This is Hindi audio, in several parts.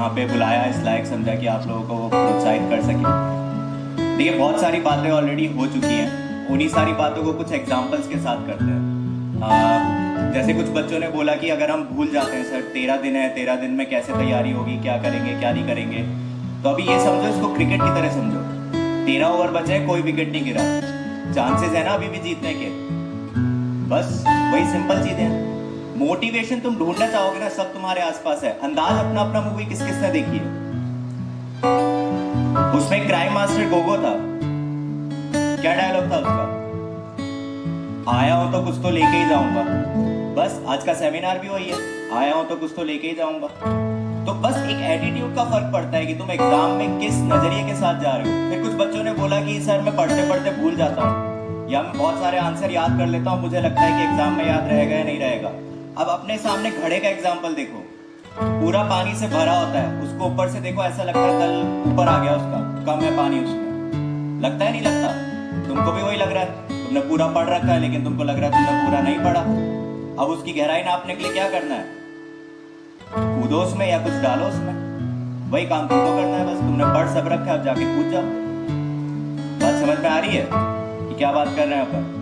यहाँ पे बुलाया, इस लायक समझा कि आप लोगों को प्रोत्साहित कर सके। देखिए, बहुत सारी बातें ऑलरेडी हो चुकी हैं, उन्हीं सारी बातों को कुछ एग्जाम्पल्स के साथ करते हैं। जैसे कुछ बच्चों ने बोला कि अगर हम भूल जाते हैं सर 13 दिन है, 13 दिन में कैसे तैयारी होगी, क्या करेंगे क्या नहीं करेंगे। तो अभी ये समझो, इसको क्रिकेट की तरह समझो। 13 ओवर बचे हैं, कोई विकेट नहीं गिरा, चांसेस है ना अभी भी जीतने के। बस वही सिंपल चीजें हैं। मोटिवेशन तुम ढूंढना चाहोगे ना, सब तुम्हारे आसपास है। अंदाज अपना अपना मूवी किस किस ने देखी है? उसमें क्राइम मास्टर गोगो था, क्या डायलॉग था उसका? आया हूं तो कुछ तो लेके ही जाऊंगा। बस आज का सेमिनार भी वही है, आया हूं तो कुछ तो लेके ही जाऊंगा। तो बस एक एटीट्यूड का फर्क पड़ता है कि तुम एग्जाम में किस नजरिए के साथ जा रहे हो। फिर कुछ बच्चों ने बोला कि सर मैं पढ़ते पढ़ते भूल जाता हूँ, या मैं बहुत सारे आंसर याद कर लेता हूँ, मुझे लगता है कि एग्जाम में याद रहेगा या नहीं रहेगा। अब अपने सामने घड़े का एग्जाम्पल देखो, पूरा पानी से भरा होता है, उसको ऊपर से देखो, ऐसा लगता है तल ऊपर आ गया उसका, कम है पानी उसमें, लगता है नहीं लगता? तुमको भी वही लग रहा है, तुमने पूरा पढ़ रखा है लेकिन तुमको लग रहा है तुमने पूरा नहीं पढ़ा। अब उसकी गहराई नापने के लिए क्या करना है? कूदो उसमें या कुछ डालो उसमें, वही काम तुमको करना है। बस तुमने पढ़ सब रखा है, अब जाके कूद जाओ। बात समझ में आ रही है कि क्या बात कर रहे हैं अपन?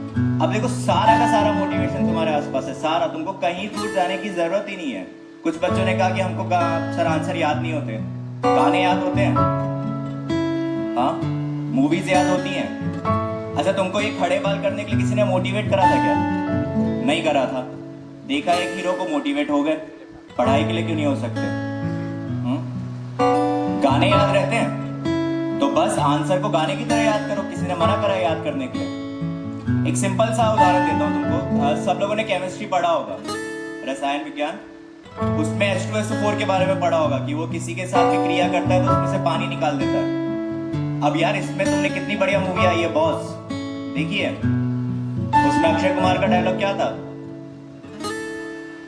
अब देखो, सारा का सारा मोटिवेशन तुम्हारे आसपास है, सारा। तुमको कहीं दूर जाने की जरूरत ही नहीं है। कुछ बच्चों ने कहा कि हमको सर आंसर याद नहीं होते, गाने याद होते हैं, हाँ, मूवीज याद होती हैं। अच्छा, तुमको ये खड़े बाल करने के लिए किसी ने मोटिवेट करा था क्या? नहीं करा था। देखा एक हीरो को, मोटिवेट हो गए। पढ़ाई के लिए क्यों नहीं हो सकते? गाने याद रहते हैं तो बस आंसर को गाने की तरह याद करो, किसी ने मना करा याद करने के लिए। एक सिंपल सा उदाहरण देता हूं तुमको। सब लोगों ने केमिस्ट्री पढ़ा होगा, रसायन विज्ञान। उसमें H2SO4 के बारे में पढ़ा होगा कि वो किसी के साथ भी क्रिया करता है तो उसमें से पानी निकाल देता है। अब यार, इसमें तुमने कितनी बढ़िया मूवी आई है बॉस, देखिए। उसमें अक्षय कुमार का डायलॉग क्या था?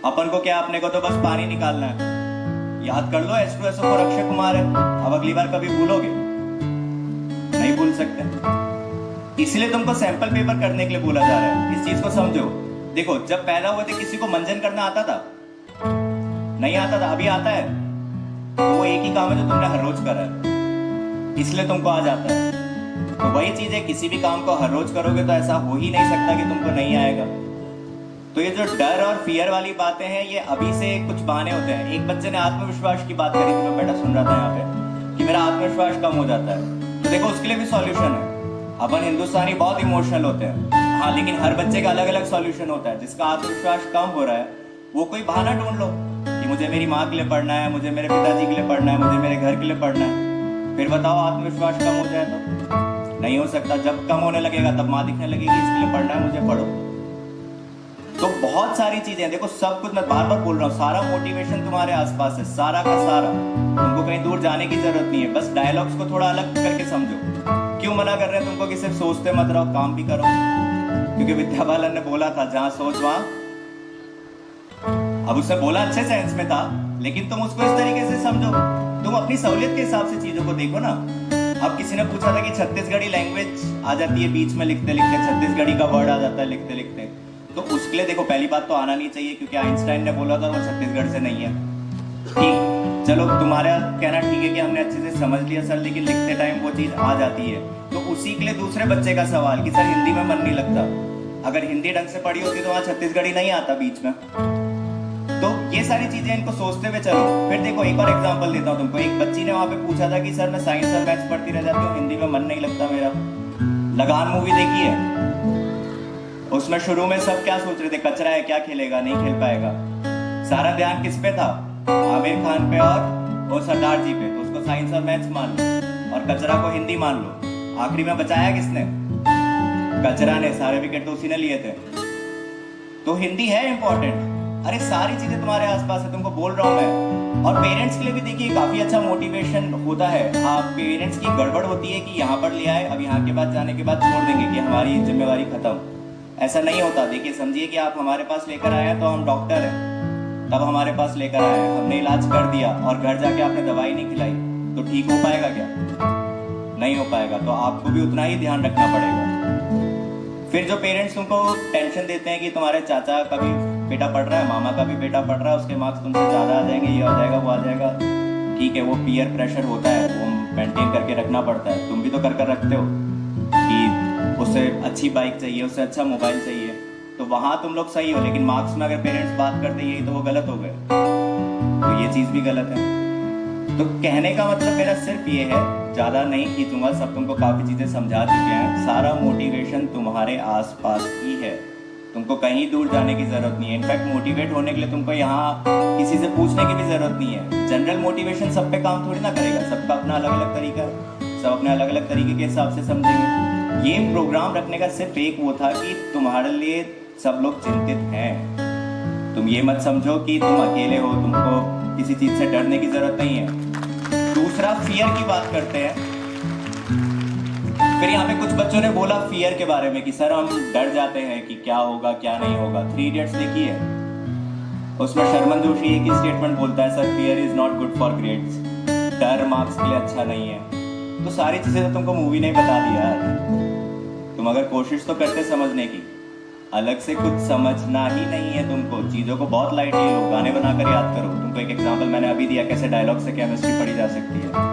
अपन को क्या, अपने को तो बस पानी निकालना है। याद कर लो, H2SO4 अक्षय कुमार है। अब अगली बार कभी भूलोगे? नहीं भूल सकते। इसलिए तुमको सैंपल पेपर करने के लिए बोला जा रहा है। इस चीज को समझो। देखो, जब पैदा हुए थे किसी को मंजन करना आता था? नहीं आता था। अभी आता है? तो वो एक ही काम है जो तुमने हर रोज करा है, इसलिए तुमको आ जाता है। तो वही चीज है, किसी भी काम को हर रोज करोगे तो ऐसा हो ही नहीं सकता कि तुमको नहीं आएगा। तो ये जो डर और फियर वाली बातें हैं, ये अभी से कुछ बहाने होते हैं। एक बच्चे ने आत्मविश्वास की बात करी थी, मैं बेटा सुन रहा था यहाँ पे, कि मेरा आत्मविश्वास कम हो जाता है। तो देखो, उसके लिए भी सॉल्यूशन है। अपन हिंदुस्तानी बहुत इमोशनल होते हैं, हाँ, लेकिन हर बच्चे का अलग अलग सॉल्यूशन होता है। जिसका आत्मविश्वास कम हो रहा है, वो कोई बहाना ढूंढ लो कि मुझे मेरी माँ के लिए पढ़ना है, मुझे मेरे पिताजी के लिए पढ़ना है, मुझे मेरे घर के लिए पढ़ना है। फिर बताओ, आत्मविश्वास कम हो जाए तो? नहीं हो सकता। जब कम होने लगेगा तब माँ दिखने लगेगी, इसके लिए पढ़ना है, मुझे पढ़ो। तो बहुत सारी चीजें, देखो, सब कुछ मैं बार बार बोल रहा हूँ, सारा मोटिवेशन तुम्हारे आसपास है, सारा का सारा। तुमको कहीं दूर जाने की जरूरत नहीं है। बस डायलॉग्स को थोड़ा अलग करके समझो। क्यों मना कर रहे हैं तुमको कि सिर्फ सोचते मत रहो, काम भी करो? क्योंकि विद्या बालन ने बोला था, जहां सोच वहां। अब उसने बोला अच्छे सेंस में था, लेकिन तुम उसको इस तरीके से समझो, तुम अपनी सहूलियत के हिसाब से चीजों को देखो ना। अब किसी ने पूछा था कि छत्तीसगढ़ी लैंग्वेज आ जाती है बीच में लिखते लिखते, छत्तीसगढ़ी का वर्ड आ जाता है लिखते लिखते। तो उसके लिए देखो, पहली बात तो आना नहीं चाहिए, क्योंकि आइंस्टाइन ने बोला था वो छत्तीसगढ़ से नहीं है। ठीक, चलो, तुम्हारा कहना ठीक है कि हमने अच्छे से समझ लिया सर, लेकिन लिखते टाइम वो चीज आ जाती है। तो उसी के लिए दूसरे बच्चे का सवाल कि सर हिंदी में मन नहीं लगता। अगर हिंदी ढंग से पढ़ी होती तो वहां छत्तीसगढ़ी नहीं आता बीच में। तो ये सारी चीजें इनको सोचते हुए चलो। फिर देखो, एक और एग्जांपल देता हूँ तुमको। एक बच्ची ने वहां पे पूछा था कि सर मैं साइंस और मैथ्स पढ़ती रह जाती हूँ, हिंदी में मन नहीं लगता मेरा। लगान मूवी देखी है? उसमें शुरू में सब क्या सोच रहे थे? कचरा है, क्या खेलेगा, नहीं खेल पाएगा। सारा ध्यान किस पे था? आमिर खान पे और वो सरदार जी पे। तो उसको साइंस और मैथ्स मान लो और कचरा को हिंदी मान लो। आखिरी में बचाया किसने? कचरा ने। सारे विकेट तो उसी ने लिए थे। तो हिंदी है इंपॉर्टेंट। अरे सारी चीजें तुम्हारे आसपास है, तुमको बोल रहा हूं मैं। और पेरेंट्स के लिए भी देखिए, काफी अच्छा मोटिवेशन होता है। आप पेरेंट्स की गड़बड़ होती है कि यहाँ पर ले आए, अब यहाँ के बाद जाने के बाद छोड़ देंगे कि हमारी जिम्मेवारी खत्म। ऐसा नहीं होता। देखिए, समझिए कि आप हमारे पास लेकर आए हैं तो हम डॉक्टर हैं, तब हमारे पास लेकर आए हैं, हमने इलाज कर दिया और घर जाके आपने दवाई नहीं खिलाई, तो ठीक हो पाएगा क्या? नहीं हो पाएगा। तो आपको भी उतना ही ध्यान रखना पड़ेगा। फिर जो पेरेंट्स तुमको टेंशन देते हैं कि तुम्हारे चाचा का भी बेटा पढ़ रहा है, मामा का भी बेटा पढ़ रहा है, उसके मार्क्स तुमसे ज्यादा आ जाएंगे, ये आ जाएगा, वो आ जाएगा, ठीक है वो पीयर प्रेशर होता है, वो मेंटेन करके रखना पड़ता है, तुम भी तो कर कर रखते हो कि उससे अच्छी बाइक चाहिए, उससे अच्छा मोबाइल चाहिए, तो वहाँ तुम लोग सही हो। लेकिन मार्क्स में अगर पेरेंट्स बात करते यही तो वो गलत हो गए, तो ये चीज़ भी गलत है। तो कहने का मतलब मेरा सिर्फ ये है, ज़्यादा नहीं खींचूंगा, सब तुमको काफ़ी चीज़ें समझा चुके हैं। सारा मोटिवेशन तुम्हारे आसपास ही है, तुमको कहीं दूर जाने की ज़रूरत नहीं है। इनफैक्ट मोटिवेट होने के लिए तुमको यहाँ किसी से पूछने की भी ज़रूरत नहीं है। जनरल मोटिवेशन सब पे काम थोड़ी ना करेगा, सबका अपना अलग अलग तरीका है, सब अपने अलग अलग तरीके के हिसाब से समझेंगे। ये प्रोग्राम रखने का सिर्फ एक वो था कि तुम्हारे लिए सब लोग चिंतित हैं। तुम ये मत समझो कि तुम अकेले हो, तुमको किसी चीज़ से डरने की ज़रूरत नहीं है। दूसरा फियर की बात करते हैं। फिर यहाँ पे कुछ बच्चों ने बोला फियर के बारे में कि सर हम डर जाते हैं कि क्या होगा क्या नहीं होगा। 3 इडियट्स देखी है, उसमें शर्मन जोशी एक ही स्टेटमेंट बोलता है, sir fear is not good for grades, डर मार्क्स के लिए अच्छा नहीं है। तो सारी चीज़ें तो तुमको मूवी ने बता दिया यार, तुम अगर कोशिश तो करते समझने की, अलग से कुछ समझना ही नहीं है तुमको, चीज़ों को बहुत लाइटली लो, गाने बनाकर याद करो। तुमको एक एग्जांपल मैंने अभी दिया कैसे डायलॉग से केमिस्ट्री पढ़ी जा सकती है,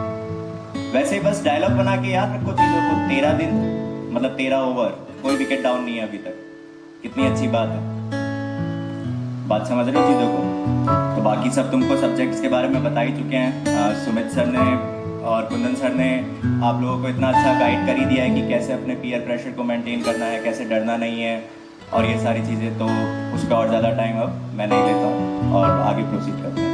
वैसे ही बस डायलॉग बना के याद रखो चीज़ों को। 13 दिन मतलब 13 ओवर, कोई विकेट डाउन नहीं है अभी तक, कितनी अच्छी बात है। बात समझ रहे हो चीज़ों को? तो बाकी सब तुमको सब्जेक्ट्स के बारे में बता ही चुके हैं। सुमित सर ने और कुंदन सर ने आप लोगों को इतना अच्छा गाइड कर ही दिया है कि कैसे अपने पीयर प्रेशर को मेंटेन करना है, कैसे डरना नहीं है और ये सारी चीज़ें। तो उस पर और ज़्यादा टाइम अब मैं नहीं लेता हूँ और आगे प्रोसीड करता हूँ।